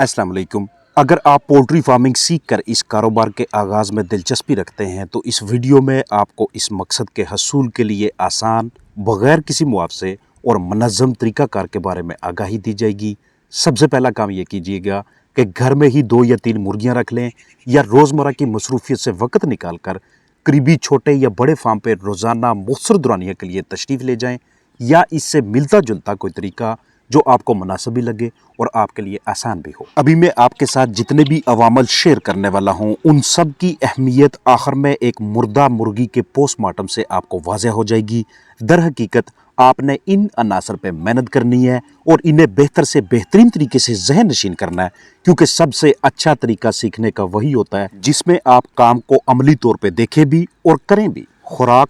अस्सलाम वालेकुम। अगर आप पोल्ट्री फार्मिंग सीख कर इस कारोबार के आगाज़ में दिलचस्पी रखते हैं तो इस वीडियो में आपको इस मकसद के हसूल के लिए आसान, बगैर किसी मुआवजे और मनज़्ज़म तरीक़ाकार के बारे में आगाही दी जाएगी। सबसे पहला काम ये कीजिएगा कि घर में ही 2 या 3 मुर्गियाँ रख लें या रोज़मर्रा की मसरूफ़ियत से वक़्त निकाल कर करीबी छोटे या बड़े फार्म पे रोज़ाना मुख्तसर दुरानिया के लिए तशरीफ़ ले जाएँ, या इससे मिलता जुलता कोई तरीका जो आपको मुनासिब भी लगे और आपके लिए आसान भी हो। अभी मैं आपके साथ जितने भी अवामल शेयर करने वाला हूँ उन सब की अहमियत आखिर में एक मुर्दा मुर्गी के पोस्टमार्टम से आपको वाज़ेह हो जाएगी। दर हकीकत आपने इन अनासर पे मेहनत करनी है और इन्हें बेहतर से बेहतरीन तरीके से ज़हन नशीन करना है, क्योंकि सबसे अच्छा तरीका सीखने का वही होता है जिसमें आप काम को अमली तौर पे देखें भी और करें भी। खुराक,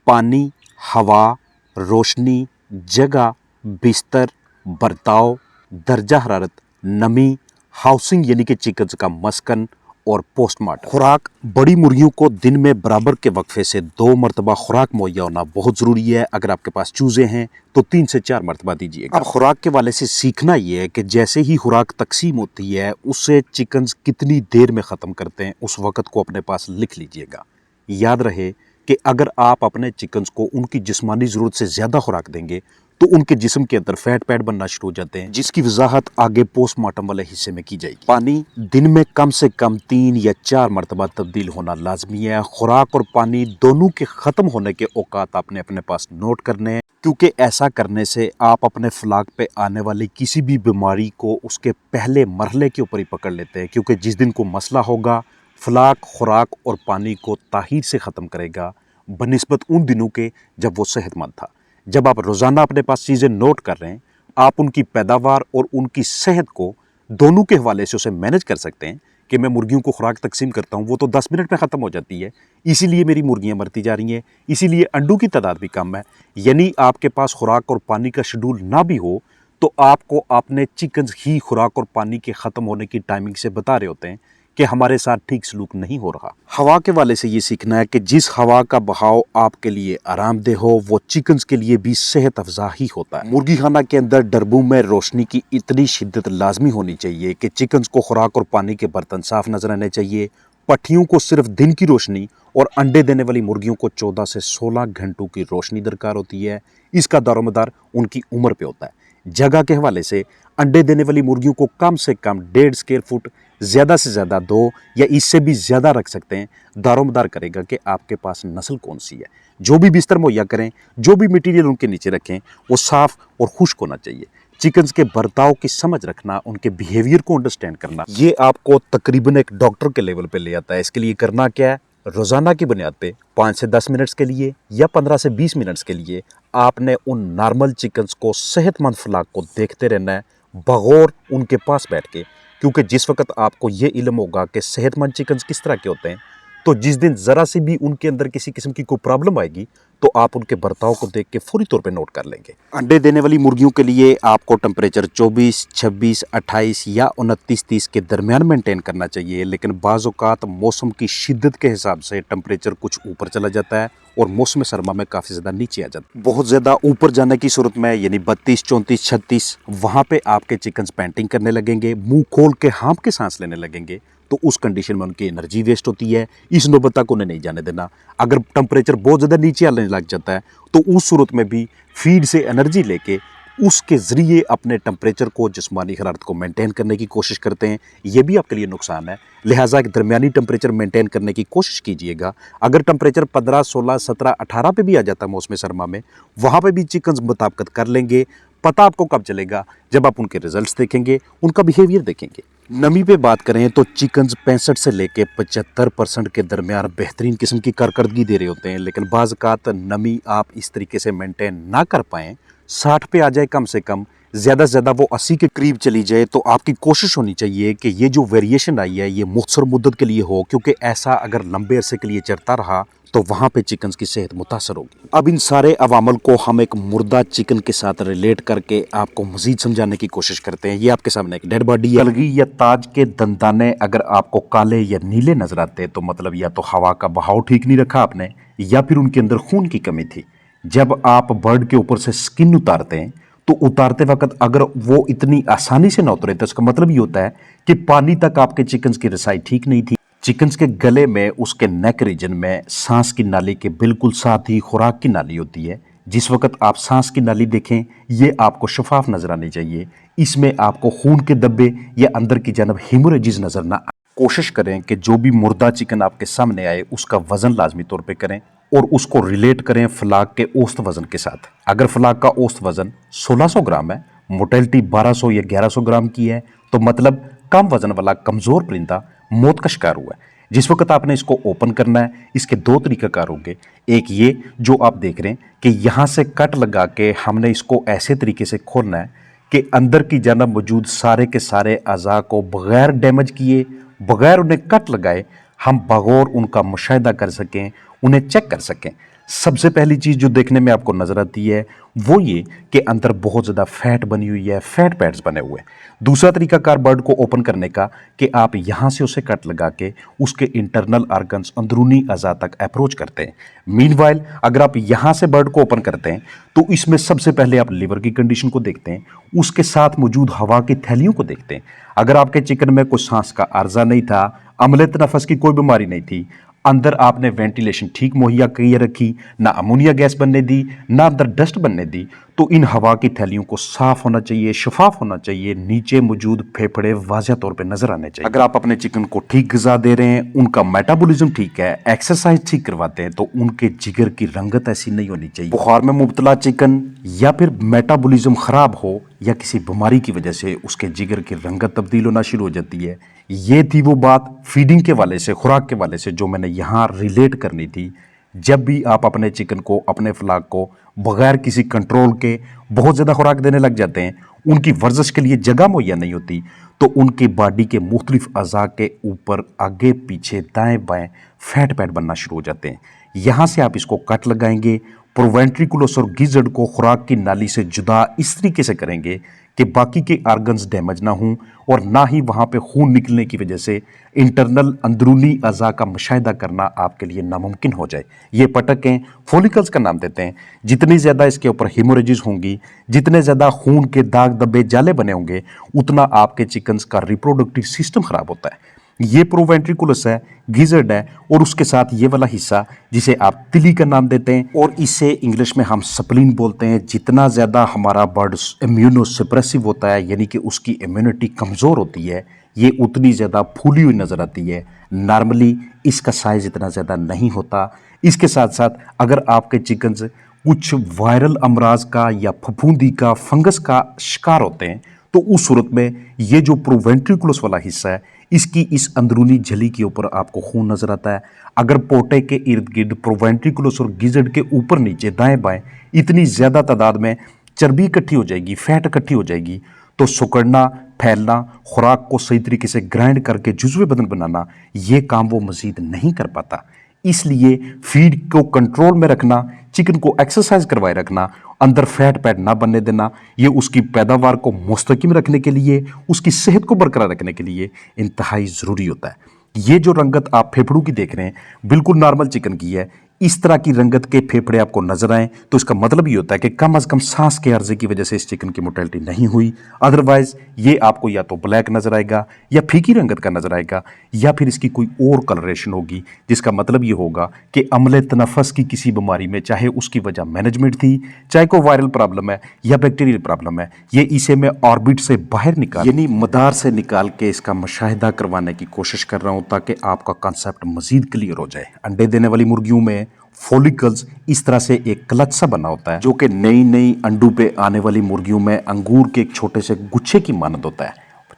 पानी, हवा, रोशनी, जगह, बिस्तर, बर्ताव, दर्जा हरारत, नमी, हाउसिंग यानी कि चिकन्स का मस्कन और पोस्टमार्टम। खुराक, बड़ी मुर्गियों को दिन में बराबर के वक्फे से 2 मरतबा खुराक मुहैया होना बहुत ज़रूरी है। अगर आपके पास चूज़े हैं तो 3 से 4 मरतबा दीजिएगा। अब खुराक के वाले से सीखना ये है कि जैसे ही खुराक तकसीम होती है उससे चिकन्स कितनी देर में ख़त्म करते हैं उस वक़्त को अपने पास लिख लीजिएगा। याद रहे कि अगर आप अपने चिकन्स को उनकी जिस्मानी ज़रूरत से ज़्यादा खुराक देंगे तो उनके जिस्म के अंदर फैट पैड बनना शुरू हो जाते हैं, जिसकी वजाहत आगे पोस्टमार्टम वाले हिस्से में की जाएगी। पानी, दिन में कम से कम 3 या 4 मरतबा तब्दील होना लाजमी है। खुराक और पानी दोनों के ख़त्म होने के औकात आपने अपने पास नोट करने हैं, क्योंकि ऐसा करने से आप अपने फलाक पे आने वाली किसी भी बीमारी को उसके पहले मरहले के ऊपर ही पकड़ लेते हैं, क्योंकि जिस दिन को मसला होगा फलाक खुराक और पानी को ताहीर से ख़त्म करेगा बनिस्बत उन दिनों के जब वो सेहतमंद था। जब आप रोज़ाना अपने पास चीज़ें नोट कर रहे हैं, आप उनकी पैदावार और उनकी सेहत को दोनों के हवाले से उसे मैनेज कर सकते हैं कि मैं मुर्गियों को खुराक तकसीम करता हूँ वो तो 10 मिनट में ख़त्म हो जाती है, इसीलिए मेरी मुर्गियाँ मरती जा रही हैं, इसीलिए अंडों की तादाद भी कम है। यानी आपके पास खुराक और पानी का शेड्यूल ना भी हो तो आपको अपने चिकन्स ही खुराक और पानी के ख़त्म होने की टाइमिंग से बता रहे होते हैं कि हमारे साथ ठीक सलूक नहीं हो रहा। हवा के वाले से ये सीखना है कि जिस हवा का बहाव आपके लिए आरामदेह हो वो चिकन्स के लिए भी सेहत अफजा ही होता है। मुर्गी खाना के अंदर डरबों में रोशनी की इतनी शिद्दत लाजमी होनी चाहिए कि चिकन्स को खुराक और पानी के बर्तन साफ नजर आने चाहिए। पट्टियों को सिर्फ दिन की रोशनी और अंडे देने वाली मुर्गियों को 14 से 16 घंटों की रोशनी दरकार होती है। इसका दारोमदार उनकी उम्र पे होता है। जगह के हवाले से अंडे देने वाली मुर्गियों को कम से कम 1.5 स्क्वायर फुट, ज़्यादा से ज़्यादा 2 या इससे भी ज़्यादा रख सकते हैं। दारोमदार करेगा कि आपके पास नस्ल कौन सी है। जो भी बिस्तर मुहैया करें, जो भी मटीरियल उनके नीचे रखें वो साफ़ और खुश्क होना चाहिए। चिकन्स के बर्ताव की समझ रखना, उनके बिहेवियर को अंडरस्टैंड करना, ये आपको तकरीबन एक डॉक्टर के लेवल पे ले आता है। इसके लिए करना क्या है, रोज़ाना की बुनियाद पे 5 से 10 मिनट्स के लिए या 15 से 20 मिनट्स के लिए आपने उन नॉर्मल चिकन्स को, सेहतमंद फलाक को देखते रहना है बगौर उनके पास बैठ के, क्योंकि जिस वक्त आपको ये इल्म होगा कि सेहतमंद चिकन्स किस तरह के होते हैं तो जिस दिन ज़रा सी भी उनके अंदर किसी किस्म की कोई प्रॉब्लम आएगी तो आप उनके बर्ताव को देख के फौरी तौर पे नोट कर लेंगे। अंडे देने वाली मुर्गियों के लिए आपको टेम्परेचर 24, 26, 28 या 29, 30 के दरमियान मेंटेन करना चाहिए, लेकिन बाज़ औक़ात मौसम की शिद्दत के हिसाब से टेम्परेचर कुछ ऊपर चला जाता है और मौसम सरमा में काफ़ी ज़्यादा नीचे आ जाता है। बहुत ज़्यादा ऊपर जाने की सूरत में यानी 32, 34, 36 वहाँ पे आपके चिकन्स पैंटिंग करने लगेंगे, मुँह खोल के हाँप के सांस लेने लगेंगे, तो उस कंडीशन में उनकी एनर्जी वेस्ट होती है। इस नौबत तक उन्हें नहीं जाने देना। अगर टेम्परेचर बहुत ज़्यादा नीचे आने लग जाता है तो उस सूरत में भी फीड से एनर्जी लेके उसके ज़रिए अपने टेम्परेचर को, जिस्मानी हरारत को मेंटेन करने की कोशिश करते हैं। ये भी आपके लिए नुकसान है, लिहाजा एक दरमियानी टेम्परेचर मेंटेन करने की कोशिश कीजिएगा। अगर टेम्परेचर 15, 16, 17, 18 पे भी आ जाता है मौसम सरमा में, वहाँ पे भी चिकन्स मुताबिकत कर लेंगे। पता आपको कब चलेगा, जब आप उनके रिजल्ट्स देखेंगे, उनका बिहेवियर देखेंगे। नमी पे बात करें तो चिकन्स 65 से लेके 75% के दरमियान बेहतरीन किस्म की कारकर्दगी दे रहे होते हैं, लेकिन बाज़ औक़ात नमी आप इस तरीके से मेंटेन ना कर पाएँ, 60 पे आ जाए कम से कम, ज़्यादा से ज़्यादा वो 80 के करीब चली जाए, तो आपकी कोशिश होनी चाहिए कि ये जो वेरिएशन आई है ये मुख्तसर मुद्दत के लिए हो, क्योंकि ऐसा अगर लंबे अरसे के लिए चलता रहा तो वहाँ पे चिकन्स की सेहत मुतासर होगी। अब इन सारे अवामल को हम एक मुर्दा चिकन के साथ रिलेट करके आपको मजीद समझाने की कोशिश करते हैं। ये आपके सामने एक डेड बॉडी है। कलगी या ताज के दंताने अगर आपको काले या नीले नजर आते तो मतलब या तो हवा का बहाव ठीक नहीं रखा आपने या फिर उनके अंदर खून की कमी थी। जब आप बर्ड के ऊपर से स्किन उतारते हैं तो तो उतारते वक्त अगर वो इतनी आसानी से ना उतरे तो इसका मतलब ये होता है कि पानी तक आपके चिकन्स की रसाई ठीक नहीं थी। चिकन्स के गले में, उसके नेक रीजन में सांस की नाली के बिल्कुल साथ ही खुराक की नाली होती है। जिस वक्त आप सांस की नाली देखें, ये आपको शफाफ नजर आनी चाहिए। इसमें आपको खून के धब्बे या अंदर की जानब हेमोरेजिस नजर ना आए। कोशिश करें कि जो भी मुर्दा चिकन आपके सामने आए उसका वजन लाजमी तौर पे करें और उसको रिलेट करें फलाक के औसत वजन के साथ। अगर फलाक का औसत वजन 1600 ग्राम है, मोटेलिटी 1200 या 1100 ग्राम की है, तो मतलब कम वजन वाला कमजोर परिंदा मौत का शिकार हुआ है। जिस वक्त आपने इसको ओपन करना है, इसके दो तरीकाकार होंगे। एक ये जो आप देख रहे हैं कि यहाँ से कट लगा के हमने इसको ऐसे तरीके से खोलना है कि अंदर की जानब मौजूद सारे के सारे अज़ा को बगैर डैमेज किए, बगैर उन्हें कट लगाए, हम बगौर उनका मुशाहिदा कर सकें, उन्हें चेक कर सकें। सबसे पहली चीज़ जो देखने में आपको नज़र आती है वो ये कि अंदर बहुत ज़्यादा फैट बनी हुई है, फैट पैड्स बने हुए हैं। दूसरा तरीकाकार बर्ड को ओपन करने का कि आप यहाँ से उसे कट लगा के उसके इंटरनल आर्गन्स, अंदरूनी अज़ा तक अप्रोच करते हैं। मीनवाइल अगर आप यहाँ से बर्ड को ओपन करते हैं तो इसमें सबसे पहले आप लिवर की कंडीशन को देखते हैं, उसके साथ मौजूद हवा की थैलियों को देखते हैं। अगर आपके चिकन में कोई सांस का अर्जा नहीं था, अमलत नफस की कोई बीमारी नहीं थी, अंदर आपने वेंटिलेशन ठीक मुहैया किए रखी, ना अमोनिया गैस बनने दी, ना अंदर डस्ट बनने दी, तो इन हवा की थैलियों को साफ होना चाहिए, शफाफ होना चाहिए, नीचे मौजूद फेफड़े वाज़िह तौर पे नजर आने चाहिए। अगर आप अपने चिकन को ठीक ग़िज़ा दे रहे हैं, उनका मेटाबॉलिज्म ठीक है, एक्सरसाइज ठीक करवाते हैं, तो उनके जिगर की रंगत ऐसी नहीं होनी चाहिए। बुखार में मुब्तला चिकन या फिर मेटाबॉलिज्म खराब हो या किसी बीमारी की वजह से उसके जिगर की रंगत तब्दील होना शुरू हो जाती है। ये थी वो बात फीडिंग के वाले से, खुराक के वाले से, जो मैंने यहाँ रिलेट करनी थी। जब भी आप अपने चिकन को, अपने फ्लाक को बगैर किसी कंट्रोल के बहुत ज़्यादा खुराक देने लग जाते हैं, उनकी वर्जिश के लिए जगह मुहैया नहीं होती, तो उनकी बॉडी के मुख्तलिफ अज़ा के ऊपर आगे पीछे दाएं बाएं फैट पैड बनना शुरू हो जाते हैं। यहाँ से आप इसको कट लगाएंगे, प्रोवेंट्रिकुलस और गिज़र्ड को खुराक की नाली से जुदा इस तरीके से करेंगे कि बाकी के आर्गन्स डैमेज ना हों और ना ही वहाँ पे खून निकलने की वजह से इंटरनल अंदरूनी अज़ा का मुशाहिदा करना आपके लिए नामुमकिन हो जाए। ये पटकें फॉलिकल्स का नाम देते हैं। जितनी ज़्यादा इसके ऊपर हेमोरेजिस होंगी, जितने ज़्यादा खून के दाग धब्बे जाले बने होंगे, उतना आपके चिकन्स का रिप्रोडक्टिव सिस्टम ख़राब होता है। ये प्रोवेंट्रिकुलस है, गिज़र्ड है, और उसके साथ ये वाला हिस्सा जिसे आप तिली का नाम देते हैं, और इसे इंग्लिश में हम स्प्लीन बोलते हैं। जितना ज़्यादा हमारा बर्ड इम्यूनोसप्रेसिव होता है, यानी कि उसकी इम्यूनिटी कमज़ोर होती है, ये उतनी ज़्यादा फूली हुई नज़र आती है। नॉर्मली इसका साइज़ इतना ज़्यादा नहीं होता। इसके साथ साथ अगर आपके चिकन्स कुछ वायरल अमराज का या फफूंदी का, फंगस का शिकार होते हैं, तो उस सूरत में ये जो प्रोवेंट्रिकुलस वाला हिस्सा है, इसकी इस अंदरूनी झिल्ली के ऊपर आपको खून नजर आता है। अगर पोटे के इर्द गिर्द प्रोवेंट्रिकुलस और गिज़र्ड के ऊपर नीचे दाएं बाएं इतनी ज़्यादा तादाद में चर्बी इकट्ठी हो जाएगी, फैट इकट्ठी हो जाएगी, तो सुकड़ना, फैलना, खुराक को सही तरीके से ग्राइंड करके जुज़्वे बदन बनाना, ये काम वो मज़ीद नहीं कर पाता। इसलिए फीड को कंट्रोल में रखना, चिकन को एक्सरसाइज करवाए रखना, अंदर फैट पैड ना बनने देना, ये उसकी पैदावार को मुस्तकिम रखने के लिए, उसकी सेहत को बरकरार रखने के लिए इंतहाई ज़रूरी होता है। ये जो रंगत आप फेफड़ों की देख रहे हैं, बिल्कुल नॉर्मल चिकन की है। इस तरह की रंगत के फेफड़े आपको नजर आए तो इसका मतलब ये होता है कि कम अज़ कम सांस के अर्जे की वजह से इस चिकन की मोर्टेलिटी नहीं हुई। अदरवाइज ये आपको या तो ब्लैक नजर आएगा, या फीकी रंगत का नजर आएगा, या फिर इसकी कोई और कलरेशन होगी, जिसका मतलब ये होगा कि अमले तनफ़स की किसी बीमारी में, चाहे उसकी वजह मैनेजमेंट थी, चाहे कोई वायरल प्रॉब्लम है या बैक्टीरियल प्रॉब्लम है, ये इसे मैं ऑर्बिट से बाहर निकाल, यानी मदार से निकाल के इसका मुशाहिदा करवाने की कोशिश कर रहा हूँ, ताकि आपका कॉन्सेप्ट मजीद क्लियर हो जाए। अंडे देने वाली मुर्गियों में फॉलिकल्स इस तरह से एक क्लच सा बना होता है, जो कि नई नई अंडों पे आने वाली मुर्गियों में अंगूर के एक छोटे से गुच्छे की मानद होता है।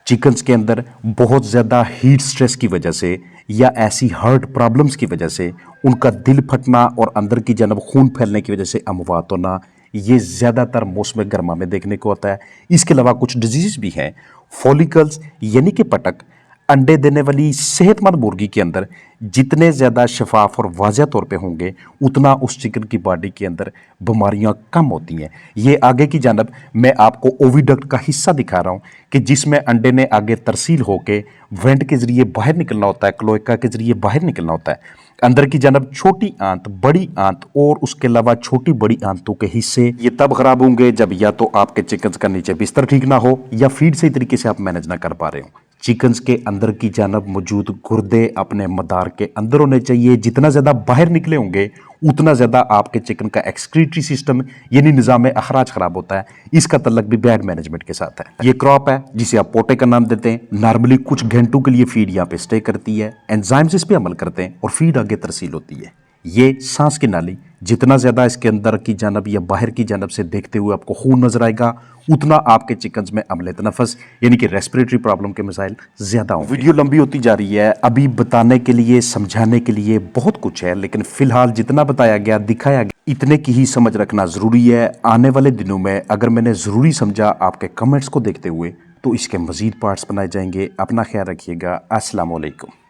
चिकन्स के अंदर बहुत ज़्यादा हीट स्ट्रेस की वजह से या ऐसी हार्ट प्रॉब्लम्स की वजह से उनका दिल फटना और अंदर की जानब खून फैलने की वजह से अमवात होना, ये ज़्यादातर मौसम गर्मा में देखने को होता है। इसके अलावा कुछ डिजीज़ भी हैं। फॉलिकल्स यानी कि पटक अंडे देने वाली सेहतमंद मुर्गी के अंदर जितने ज़्यादा शफाफ और वाज़िह तौर पे होंगे, उतना उस चिकन की बॉडी के अंदर बीमारियां कम होती हैं। ये आगे की जानब मैं आपको ओविडक्ट का हिस्सा दिखा रहा हूँ कि जिसमें अंडे ने आगे तरसील होके वेंट के ज़रिए बाहर निकलना होता है, क्लोएका के ज़रिए बाहर निकलना होता है। अंदर की जानब छोटी आंत, बड़ी आंत और उसके अलावा छोटी बड़ी आंतों के हिस्से ये तब खराब होंगे जब या तो आपके चिकन्स का नीचे बिस्तर ठीक ना हो या फीड सही तरीके से आप मैनेज ना कर पा रहे हो। चिकन्स के अंदर की जानब मौजूद गुर्दे अपने मदार के अंदर होने चाहिए। जितना ज़्यादा बाहर निकले होंगे उतना ज़्यादा आपके चिकन का एक्सक्रीटरी सिस्टम यानी निज़ाम अखराज खराब होता है। इसका तल्लक भी बैड मैनेजमेंट के साथ है। ये क्रॉप है जिसे आप पोटे का नाम देते हैं। नॉर्मली कुछ घंटों के लिए फीड यहाँ पे स्टे करती है, एंजाइम्स इस पे अमल करते हैं और फीड आगे तरसील होती है। ये सांस की नाली जितना ज़्यादा इसके अंदर की जानब या बाहर की जानब से देखते हुए आपको खून नजर आएगा उतना आपके चिकन्स में अमले तनफस यानी कि रेस्पिरेटरी प्रॉब्लम के मसाइल ज़्यादा होंगे। वीडियो लंबी होती जा रही है, अभी बताने के लिए समझाने के लिए बहुत कुछ है, लेकिन फ़िलहाल जितना बताया गया दिखाया गया इतने की ही समझ रखना ज़रूरी है। आने वाले दिनों में अगर मैंने ज़रूरी समझा आपके कमेंट्स को देखते हुए तो इसके मज़ीद पार्ट्स बनाए जाएंगे। अपना ख्याल रखिएगा। अस्सलाम वालेकुम।